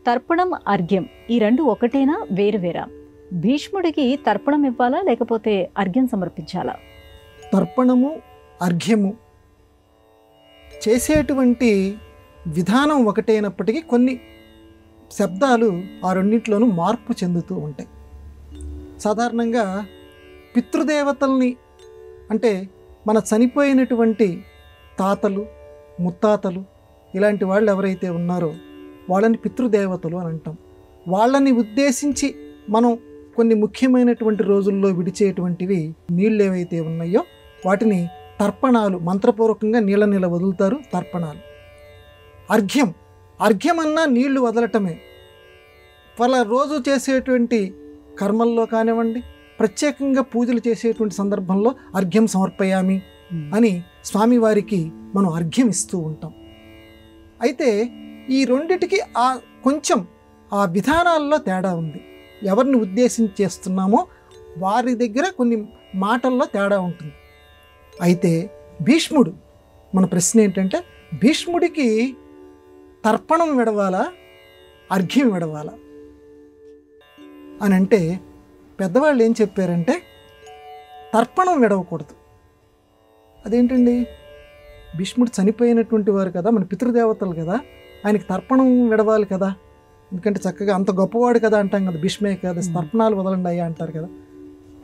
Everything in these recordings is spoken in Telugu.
తర్పణం, అర్ఘ్యం ఈ రెండు ఒకటేనా, వేరువేరా? భీష్ముడికి తర్పణం ఇవ్వాలా లేకపోతే అర్ఘ్యం సమర్పించాలా? తర్పణము, అర్ఘ్యము చేసేటువంటి విధానం ఒకటైనప్పటికీ కొన్ని శబ్దాలు ఆ రెండింటిలోనూ మార్పు చెందుతూ ఉంటాయి. సాధారణంగా పితృదేవతల్ని, అంటే మన చనిపోయినటువంటి తాతలు, ముత్తాతలు ఇలాంటి వాళ్ళు ఎవరైతే ఉన్నారో వాళ్ళని పితృదేవతలు అని అంటాం. వాళ్ళని ఉద్దేశించి మనం కొన్ని ముఖ్యమైనటువంటి రోజుల్లో విడిచేటువంటివి నీళ్ళు ఏవైతే ఉన్నాయో వాటిని తర్పణాలు, మంత్రపూర్వకంగా నీళ్ళ వదులుతారు, తర్పణాలు. అర్ఘ్యం, అర్ఘ్యం అన్నా నీళ్లు వదలటమే. వాళ్ళ రోజు చేసేటువంటి కర్మల్లో కానివ్వండి, ప్రత్యేకంగా పూజలు చేసేటువంటి సందర్భంలో అర్ఘ్యం సమర్పయామి అని స్వామివారికి మనం అర్ఘ్యం ఇస్తూ ఉంటాం. అయితే ఈ రెండిటికి కొంచెం ఆ విధానాల్లో తేడా ఉంది. ఎవరిని ఉద్దేశించి చేస్తున్నామో వారి దగ్గర కొన్ని మాటల్లో తేడా ఉంటుంది. అయితే భీష్ముడు, మన ప్రశ్న ఏంటంటే భీష్ముడికి తర్పణం విడవాలా, అర్ఘ్యం విడవాలా అని అంటే పెద్దవాళ్ళు ఏం చెప్పారంటే తర్పణం విడవకూడదు. అదేంటండి, భీష్ముడు చనిపోయినటువంటి వారు కదా, మన పితృదేవతలు కదా, ఆయనకి తర్పణం విడవాలి కదా, ఎందుకంటే చక్కగా అంత గొప్పవాడు కదా అంటాం కదా, భీష్మే కదా, తర్పణాలు వదలండి అయ్యా అంటారు కదా.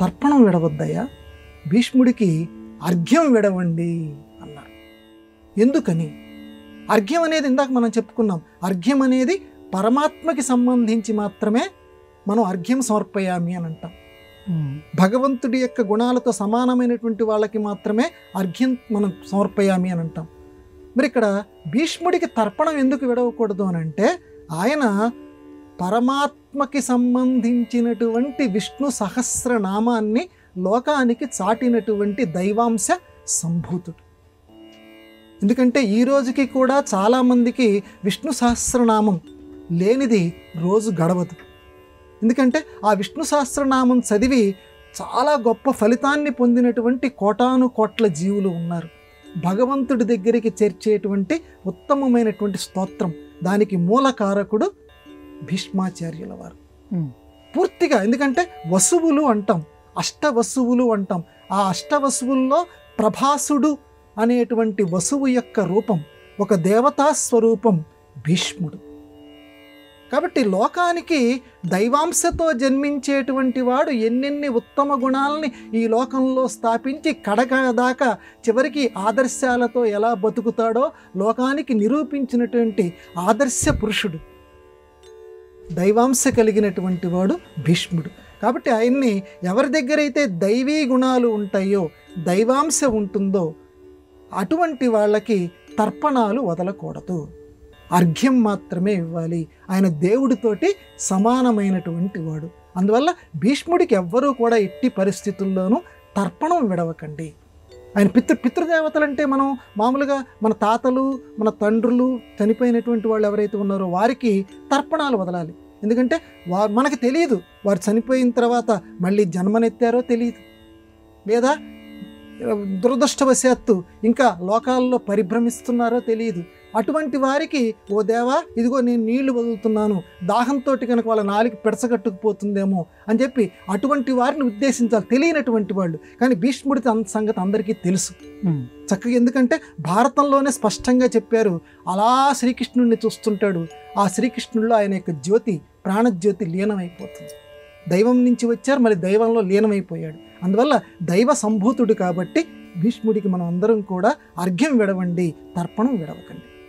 తర్పణం విడవద్దయ్యా, భీష్ముడికి అర్ఘ్యం విడవండి అన్నారు. ఎందుకని? అర్ఘ్యం అనేది ఇందాక మనం చెప్పుకున్నాం, అర్ఘ్యం అనేది పరమాత్మకి సంబంధించి మాత్రమే మనం అర్ఘ్యం సమర్పయామి అని అంటాం. భగవంతుడి యొక్క గుణాలతో సమానమైనటువంటి వాళ్ళకి మాత్రమే అర్ఘ్యం మనం సమర్పయామి అని అంటాం. మరి ఇక్కడ భీష్ముడికి తర్పణం ఎందుకు విడవకూడదు అని అంటే ఆయన పరమాత్మకి సంబంధించినటువంటి విష్ణు సహస్రనామాన్ని లోకానికి చాటినటువంటి దైవాంశ సంభూతుడు. ఎందుకంటే ఈ రోజుకి కూడా చాలామందికి విష్ణు సహస్రనామం లేనిది రోజు గడవదు. ఎందుకంటే ఆ విష్ణు సహస్రనామం చదివి చాలా గొప్ప ఫలితాన్ని పొందినటువంటి కోటాను కోట్ల జీవులు ఉన్నారు. భగవంతుడి దగ్గరికి చేర్చేటువంటి ఉత్తమమైనటువంటి స్తోత్రం, దానికి మూలకారకుడు భీష్మాచార్యుల వారు పూర్తిగా. ఎందుకంటే వసువులు అంటాం, అష్టవసువులు అంటాం. ఆ అష్టవసువుల్లో ప్రభాసుడు అనేటువంటి వసువు యొక్క రూపం ఒక దేవతా స్వరూపం భీష్ముడు. కాబట్టి లోకానికి దైవాంశతో జన్మించేటువంటి వాడు ఎన్నెన్ని ఉత్తమ గుణాలని ఈ లోకంలో స్థాపించి కడగదాకా చివరికి ఆదర్శాలతో ఎలా బతుకుతాడో లోకానికి నిరూపించినటువంటి ఆదర్శ పురుషుడు, దైవాంశ కలిగినటువంటి వాడు భీష్ముడు. కాబట్టి ఆయన్ని ఎవరి దగ్గరైతే దైవీ గుణాలు ఉంటాయో, దైవాంశ ఉంటుందో అటువంటి వాళ్ళకి తర్పణాలు వదలకూడదు, అర్ఘ్యం మాత్రమే ఇవ్వాలి. ఆయన దేవుడితోటి సమానమైనటువంటి వాడు. అందువల్ల భీష్ముడికి ఎవ్వరూ కూడా ఎట్టి పరిస్థితుల్లోనూ తర్పణం విడవకండి. ఆయన పితృదేవతలు అంటే మనం మామూలుగా మన తాతలు, మన తండ్రులు, చనిపోయినటువంటి వాళ్ళు ఎవరైతే ఉన్నారో వారికి తర్పణాలు వదలాలి. ఎందుకంటే మనకు తెలియదు వారు చనిపోయిన తర్వాత మళ్ళీ జన్మనెత్తారో తెలియదు, లేదా దురదృష్టవశాత్తు ఇంకా లోకాల్లో పరిభ్రమిస్తున్నారో తెలియదు. అటువంటి వారికి ఓ దేవా ఇదిగో నేను నీళ్లు వదులుతున్నాను, దాహంతో కనుక వాళ్ళ నాలుగు పెడసగట్టుకుపోతుందేమో అని చెప్పి అటువంటి వారిని ఉద్దేశించాలి, తెలియనటువంటి వాళ్ళు. కానీ భీష్ముడి సంగతి అందరికీ తెలుసు చక్కగా. ఎందుకంటే భారతంలోనే స్పష్టంగా చెప్పారు, అలా శ్రీకృష్ణుడిని చూస్తుంటాడు, ఆ శ్రీకృష్ణుడిలో ఆయన యొక్క జ్యోతి, ప్రాణజ్యోతి లీనమైపోతుంది. దైవం నుంచి వచ్చారు, మళ్ళీ దైవంలో లీనమైపోయాడు. అందువల్ల దైవ సంభూతుడు కాబట్టి భీష్ముడికి మనం అందరం కూడా అర్ఘ్యం విడవండి, తర్పణం విడవకండి.